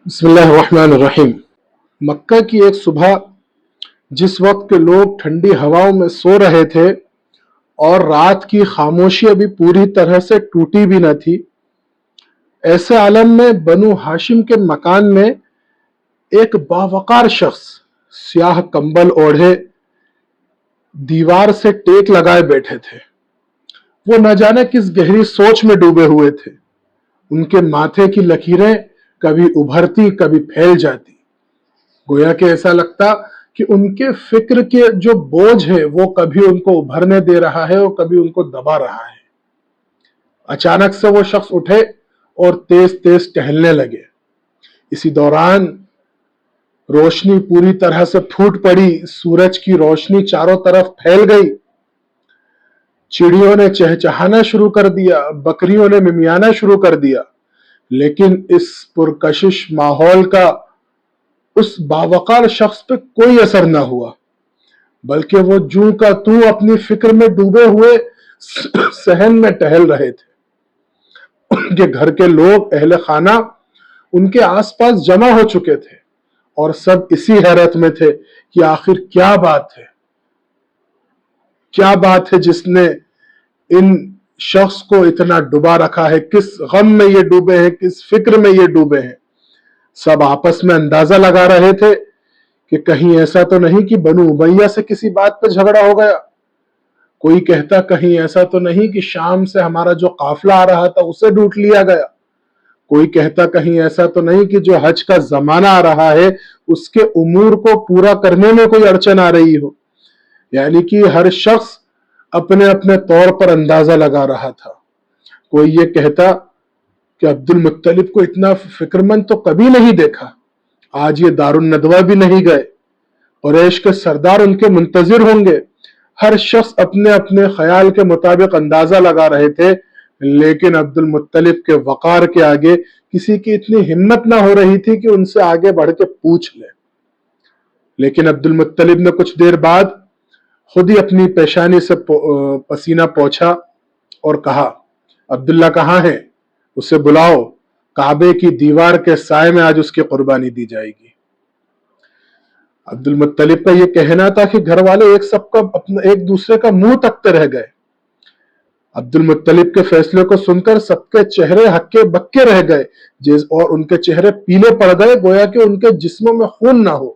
بسم اللہ الرحمن الرحیم۔ مکہ کی ایک صبح جس وقت کے لوگ ٹھنڈی ہواؤں میں سو رہے تھے اور رات کی خاموشی ابھی پوری طرح سے ٹوٹی بھی نہ تھی، ایسے عالم میں بنو ہاشم کے مکان میں ایک باوقار شخص سیاہ کمبل اوڑھے دیوار سے ٹیک لگائے بیٹھے تھے۔ وہ نہ جانے کس گہری سوچ میں ڈوبے ہوئے تھے۔ ان کے ماتھے کی لکیریں کبھی ابھرتی کبھی پھیل جاتی، گویا کہ ایسا لگتا کہ ان کے فکر کے جو بوجھ ہے وہ کبھی ان کو ابھرنے دے رہا ہے اور کبھی ان کو دبا رہا ہے۔ اچانک سے وہ شخص اٹھے اور تیز تیز ٹہلنے لگے۔ اسی دوران روشنی پوری طرح سے پھوٹ پڑی، سورج کی روشنی چاروں طرف پھیل گئی، چڑیوں نے چہچہانا شروع کر دیا، بکریوں نے ممیانا شروع کر دیا، لیکن اس پرکشش ماحول کا اس باوقار شخص پہ کوئی اثر نہ ہوا، بلکہ وہ جوں کا توں اپنی فکر میں ڈوبے ہوئے صحن میں ٹہل رہے تھے۔ ان کے گھر کے لوگ، اہل خانہ ان کے آس پاس جمع ہو چکے تھے اور سب اسی حیرت میں تھے کہ آخر کیا بات ہے جس نے ان شخص کو اتنا ڈبا رکھا ہے، کس غم میں یہ ڈوبے ہیں، کس فکر میں یہ ڈوبے ہیں۔ سب آپس میں اندازہ لگا رہے تھے کہ کہیں ایسا تو نہیں کہ بنو امیہ سے کسی بات پہ جھگڑا ہو گیا، کوئی کہتا کہیں ایسا تو نہیں کہ شام سے ہمارا جو قافلہ آ رہا تھا اسے لوٹ لیا گیا، کوئی کہتا کہیں ایسا تو نہیں کہ جو حج کا زمانہ آ رہا ہے اس کے امور کو پورا کرنے میں کوئی اڑچن آ رہی ہو۔ یعنی کہ ہر شخص اپنے اپنے طور پر اندازہ لگا رہا تھا۔ کوئی یہ کہتا کہ عبد المطلب کو اتنا فکر مند تو کبھی نہیں دیکھا، آج یہ دار الندوہ بھی نہیں گئے، قریش کے سردار ان کے منتظر ہوں گے۔ ہر شخص اپنے اپنے خیال کے مطابق اندازہ لگا رہے تھے، لیکن عبد المطلب کے وقار کے آگے کسی کی اتنی ہمت نہ ہو رہی تھی کہ ان سے آگے بڑھ کے پوچھ لے۔ لیکن عبد المطلب نے کچھ دیر بعد خود ہی اپنی پیشانی سے پسینہ پوچھا اور کہا، عبداللہ کہاں ہے؟ اسے بلاؤ، کعبے کی دیوار کے سائے میں آج اس کی قربانی دی جائے گی۔ عبد المطلب کا یہ کہنا تھا کہ گھر والے ایک دوسرے کا منہ تکتے رہ گئے۔ عبد المطلب کے فیصلے کو سن کر سب کے چہرے ہکے بکے رہ گئے اور ان کے چہرے پیلے پڑ گئے، گویا کہ ان کے جسموں میں خون نہ ہو۔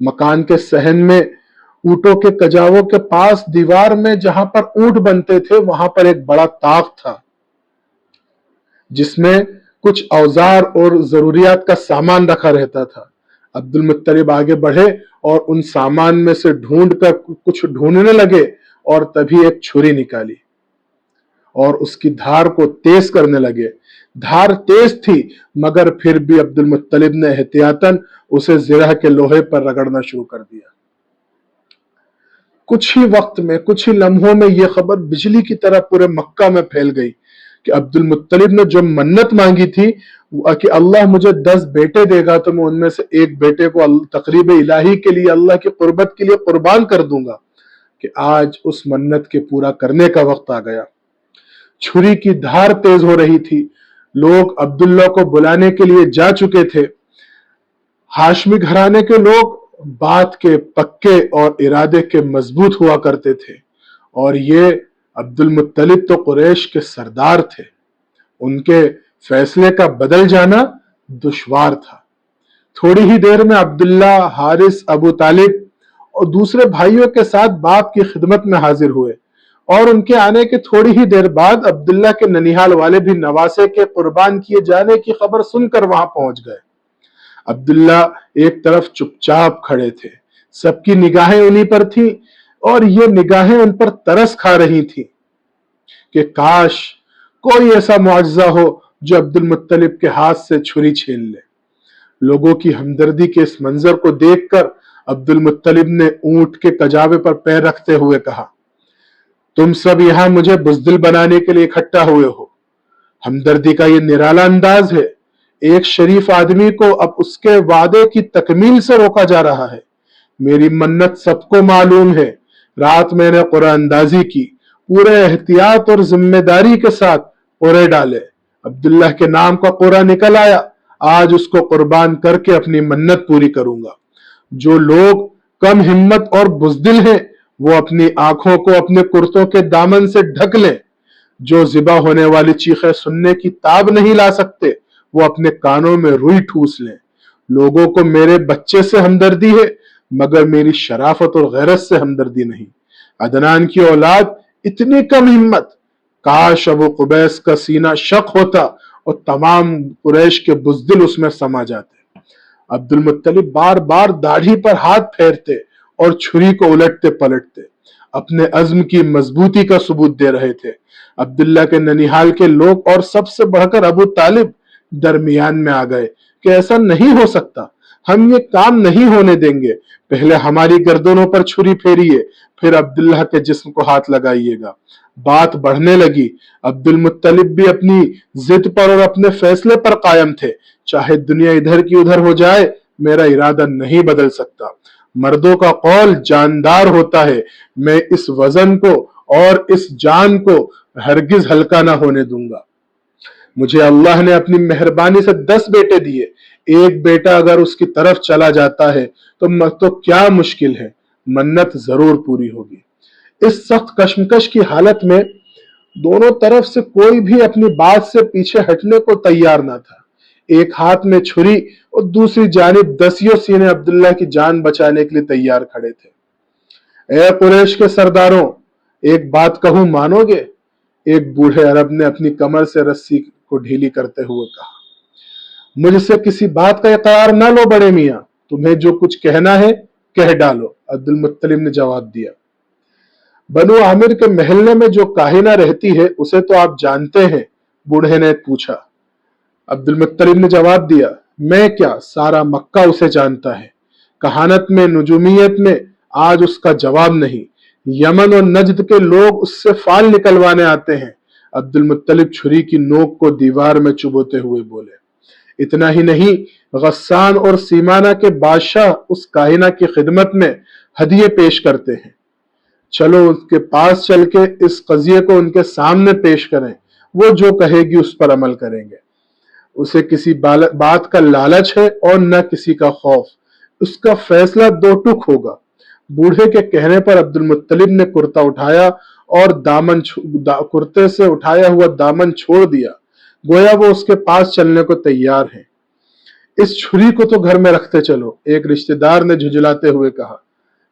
مکان کے صحن میں اونٹوں کے کجاووں کے پاس دیوار میں جہاں پر اونٹ بنتے تھے وہاں پر ایک بڑا طاق تھا جس میں کچھ اوزار اور ضروریات کا سامان رکھا رہتا تھا۔ عبد المطلب آگے بڑھے اور ان سامان میں سے کچھ ڈھونڈنے لگے اور تبھی ایک چھری نکالی اور اس کی دھار کو تیز کرنے لگے۔ دھار تیز تھی مگر پھر بھی عبد المطلب نے احتیاطاً اسے زرہ کے لوہے پر رگڑنا شروع کر دیا۔ کچھ ہی وقت میں، کچھ ہی لمحوں میں یہ خبر بجلی کی طرح پورے مکہ میں پھیل گئی کہ عبد المطلب نے جو منت مانگی تھی کہ اللہ مجھے 10 بیٹے دے گا تو میں ان میں سے ایک بیٹے کو تقریب الہی کے لیے، اللہ کی قربت کے لیے قربان کر دوں گا، کہ آج اس منت کے پورا کرنے کا وقت آ گیا۔ چھری کی دھار تیز ہو رہی تھی، لوگ عبداللہ کو بلانے کے لیے جا چکے تھے۔ ہاشمی گھرانے کے لوگ بات کے پکے اور ارادے کے مضبوط ہوا کرتے تھے، اور یہ عبد المطلب تو قریش کے سردار تھے، ان کے فیصلے کا بدل جانا دشوار تھا۔ تھوڑی ہی دیر میں عبداللہ، حارث، ابو طالب اور دوسرے بھائیوں کے ساتھ باپ کی خدمت میں حاضر ہوئے، اور ان کے آنے کے تھوڑی ہی دیر بعد عبداللہ کے ننیحال والے بھی نواسے کے قربان کیے جانے کی خبر سن کر وہاں پہنچ گئے۔ عبداللہ ایک طرف چپ چاپ کھڑے تھے، سب کی نگاہیں انہی پر تھیں اور یہ نگاہیں ان پر ترس کھا رہی تھیں کہ کاش کوئی ایسا معجزہ ہو جو عبد المطلب کے ہاتھ سے چھری چھین لے۔ لوگوں کی ہمدردی کے اس منظر کو دیکھ کر عبد المطلب نے اونٹ کے کجاوے پر پیر رکھتے ہوئے کہا، تم سب یہاں مجھے بزدل بنانے کے لیے اکٹھا ہوئے ہو۔ ہمدردی کا یہ نرالا انداز ہے۔ ایک شریف آدمی کو اب اس کے وعدے کی تکمیل سے روکا جا رہا ہے۔ میری منت سب کو معلوم ہے۔ رات میں نے قرعہ اندازی کی، پورے احتیاط اور ذمہ داری کے ساتھ قرعے ڈالے، عبداللہ کے نام کا قرعہ نکل آیا۔ آج اس کو قربان کر کے اپنی منت پوری کروں گا۔ جو لوگ کم ہمت اور بزدل ہیں وہ اپنی آنکھوں کو اپنے کرتوں کے دامن سے ڈھک لیں۔ جو ذبح ہونے والی چیخیں سننے کی تاب نہیں لا سکتے وہ اپنے کانوں میں روئی ٹھوس لیں۔ لوگوں کو میرے بچے سے ہمدردی ہے مگر میری شرافت اور غیرت سے ہمدردی نہیں۔ عدنان کی اولاد اتنی کم ہمت، کاش ابو قبیس کا سینہ شق ہوتا اور تمام قریش کے بزدل اس میں سما جاتے۔ عبد المطلب بار بار داڑھی پر ہاتھ پھیرتے اور چھری کو الٹتے پلٹتے، اپنے عزم کی مضبوطی کا ثبوت دے رہے تھے۔ عبداللہ کے ننیحال کے لوگ اور سب سے بڑھ کر ابو طالب درمیان میں آ گئے کہ ایسا نہیں ہو سکتا، ہم یہ کام نہیں ہونے دیں گے، پہلے ہماری گردنوں پر چھری پھیریے پھر عبداللہ کے جسم کو ہاتھ لگائیے گا۔ بات بڑھنے لگی، عبد المطلب بھی اپنی ضد پر اور اپنے فیصلے پر قائم تھے، چاہے دنیا ادھر کی ادھر ہو جائے میرا ارادہ نہیں بدل سکتا۔ مردوں کا قول جاندار ہوتا ہے، میں اس وزن کو اور اس جان کو ہرگز ہلکا نہ ہونے دوں گا۔ مجھے اللہ نے اپنی مہربانی سے 10 بیٹے دیے، ایک بیٹا اگر اس کی طرف چلا جاتا ہے تو کیا مشکل ہے، منت ضرور پوری ہوگی۔ اس سخت کشمکش کی حالت میں دونوں طرف سے کوئی بھی اپنی بات سے پیچھے ہٹنے کو تیار نہ تھا۔ ایک ہاتھ میں چھری اور دوسری جانب دسیوں سینے عبداللہ کی جان بچانے کے لیے تیار کھڑے تھے۔ اے قریش کے سرداروں، ایک بات کہوں مانو گے؟ ایک بوڑھے عرب نے اپنی کمر سے رسی کو ڈھیلی کرتے ہوئے کہا۔ مجھ سے کسی بات کا اقرار نہ لو بڑے میاں، تمہیں جو کچھ کہنا ہے کہہ ڈالو، عبد المطلب نے جواب دیا۔ بنو عامر کے محلے میں جو کاہنہ رہتی ہے اسے تو آپ جانتے ہیں، بوڑھے نے پوچھا۔ عبد المطلب نے جواب دیا، میں کیا، سارا مکہ اسے جانتا ہے۔ کہانت میں، نجومیت میں آج اس کا جواب نہیں۔ یمن اور نجد کے لوگ اس سے فال نکلوانے آتے ہیں۔ عبد المطلب چھری کی نوک کو دیوار میں چبوتے ہوئے بولے۔ اتنا ہی نہیں، غسان اور سیمانہ کے بادشاہ اس کاہنہ کی خدمت میں ہدیے پیش کرتے ہیں۔ چلو اس کے پاس چل کے اس قضیے کو ان کے سامنے پیش کریں، وہ جو کہے گی اس پر عمل کریں گے۔ اسے کسی بات کا لالچ ہے اور نہ کسی کا خوف، اس کا فیصلہ دو ٹک ہوگا۔ بوڑھے کے کہنے پر عبد المطلب نے کرتا اٹھایا اور کرتے سے اٹھایا ہوا دامن چھوڑ دیا، گویا وہ اس کے پاس چلنے کو تیار ہیں۔ اس چھری کو تو گھر میں رکھتے چلو، ایک رشتہ دار نے جھجلاتے ہوئے کہا۔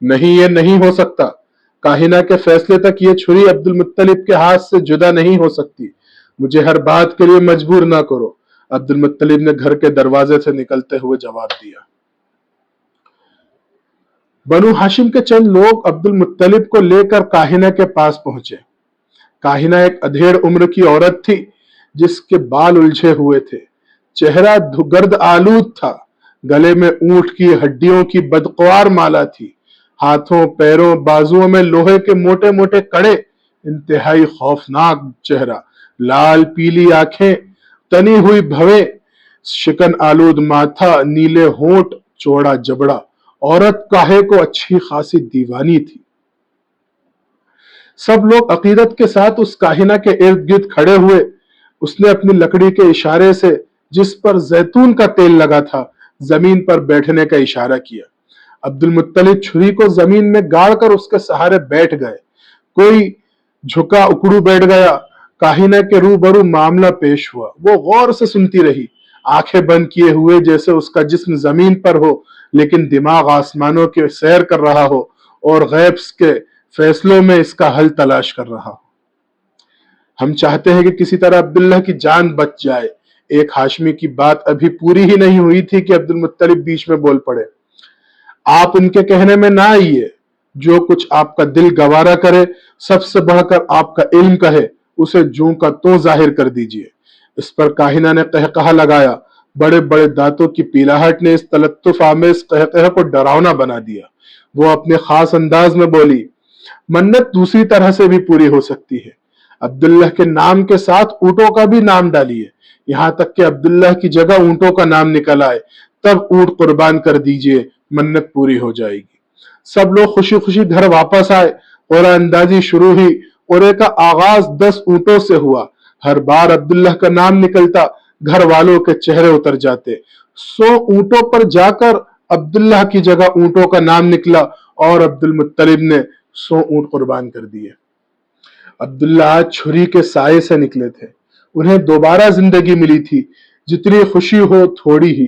نہیں، یہ نہیں ہو سکتا، کاہنہ کے فیصلے تک یہ چھری عبد المطلب کے ہاتھ سے جدا نہیں ہو سکتی، مجھے ہر بات کے لیے مجبور نہ کرو، عبد المطلب نے گھر کے دروازے سے نکلتے ہوئے جواب دیا۔ بنو ہاشم کے چند لوگ عبد المطلب کو لے کر کاہنہ کے پاس پہنچے۔ کاہنہ ایک ادھیڑ عمر کی عورت تھی جس کے بال الجھے ہوئے تھے، چہرہ گرد آلود تھا، گلے میں اونٹ کی ہڈیوں کی بدقوار مالا تھی، ہاتھوں پیروں بازوؤں میں لوہے کے موٹے موٹے کڑے، انتہائی خوفناک چہرہ، لال پیلی آنکھیں، تنی ہوئی بھویں، شکن آلود ماتھا، نیلے ہونٹ، چوڑا جبڑا، عورت کاہے کو اچھی خاصی دیوانی تھی۔ سب لوگ عقیدت کے ساتھ اس کاہنہ کے ارد گرد کھڑے ہوئے۔ اس نے اپنی لکڑی کے اشارے سے جس پر زیتون کا تیل لگا تھا زمین پر بیٹھنے کا اشارہ کیا۔ عبد المطلب چھری کو زمین میں گاڑ کر اس کے سہارے بیٹھ گئے۔ کوئی جھکا اکڑو بیٹھ گیا۔ کاہنہ کے روبرو معاملہ پیش ہوا، وہ غور سے سنتی رہی، آنکھیں بند کیے ہوئے جیسے اس کا جسم زمین پر ہو لیکن دماغ آسمانوں کے سیر کر رہا ہو اور غیب کے فیصلوں میں اس کا حل تلاش کر رہا ہو۔ ہم چاہتے ہیں کہ کسی طرح عبداللہ کی جان بچ جائے۔ ایک ہاشمی کی بات ابھی پوری ہی نہیں ہوئی تھی کہ عبد المطلب بیچ میں بول پڑے۔ آپ ان کے کہنے میں نہ آئیے، جو کچھ آپ کا دل گوارا کرے، سب سے بڑھ کر آپ کا علم کہے، اسے جوں کا توں ظاہر کر دیجئے۔ اس پر کاہنہ نے قہقہہ لگایا۔ بڑے بڑے دانتوں کی پیلاہٹ نے اس تلطف آمیز قہقہے کو ڈراؤنا بنا دیا۔ وہ اپنے خاص انداز میں بولی، منت دوسری طرح سے بھی پوری ہو سکتی ہے۔ عبداللہ کے نام کے ساتھ اونٹوں کا بھی نام ڈالیے، یہاں تک کہ عبداللہ کی جگہ اونٹوں کا نام نکل آئے، تب اونٹ قربان کر دیجئے، منت پوری ہو جائے گی۔ سب لوگ خوشی خوشی گھر واپس آئے۔ قرعہ اندازی شروع ہوئی۔ قرعے کا آغاز 10 اونٹوں سے ہوا۔ ہر بار عبداللہ کا نام نکلتا گھر والوں کے چہرے اتر جاتے. 100 اونٹوں پر جا کر عبداللہ کی جگہ اونٹوں کا نام نکلا اور عبد المطلب نے 100 اونٹ قربان کر دیے. عبداللہ چھری کے سائے سے نکلے تھے. انہیں دوبارہ زندگی ملی تھی. جتنی خوشی ہو تھوڑی ہی.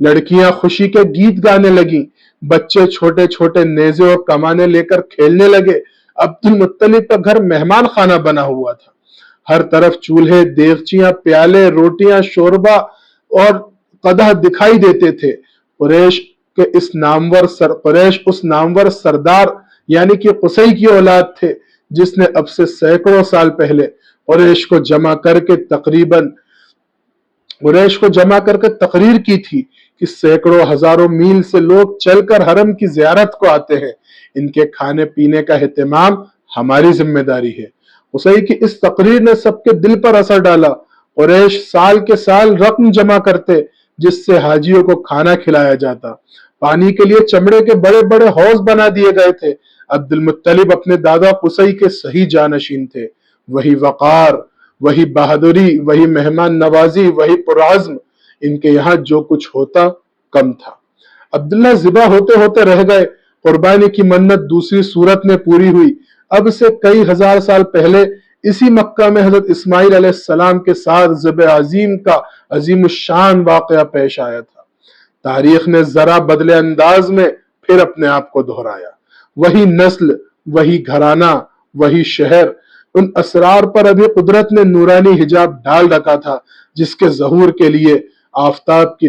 لڑکیاں خوشی کے گیت گانے لگیں. بچے چھوٹے چھوٹے نیزے اور کمانے لے کر کھیلنے لگے. عبد المطلب کا گھر مہمان خانہ بنا ہوا تھا. ہر طرف چولہے، دیگچیاں، پیالے، روٹیاں، شوربہ اور قدح دکھائی دیتے تھے. قریش اس نامور سردار یعنی کہ قصی کی اولاد تھے جس نے اب سے سینکڑوں سال پہلے قریش کو جمع کر کے تقریر کی تھی کہ سینکڑوں ہزاروں میل سے لوگ چل کر حرم کی زیارت کو آتے ہیں. ان کے کھانے پینے کا اہتمام ہماری ذمہ داری ہے. قصی کی اس تقریر نے سب کے دل پر اثر ڈالا. قریش سال کے سال رقم جمع کرتے جس سے حاجیوں کو کھانا کھلایا جاتا. پانی کے لیے چمڑے کے بڑے بڑے حوض بنا دیے گئے تھے. عبد المطلب اپنے دادا قصی کے صحیح جانشین تھے. وہی وقار، وہی بہادری، وہی مہمان نوازی، وہی پرعزم. ان کے یہاں جو کچھ ہوتا کم تھا. عبداللہ ذبح ہوتے ہوتے رہ گئے. قربانی کی منت دوسری صورت میں پوری ہوئی. اب سے کئی ہزار سال پہلے اسی مکہ میں حضرت اسماعیل علیہ السلام کے ساتھ ذبح عظیم کا عظیم الشان واقعہ پیش آیا تھا. تاریخ نے ذرا بدلے انداز میں پھر اپنے آپ کو دہرایا. وہی نسل، وہی گھرانہ، وہی شہر. ان اسرار پر ابھی قدرت نے نورانی حجاب ڈال رکھا تھا جس کے ظہور کے لیے آفتاب کی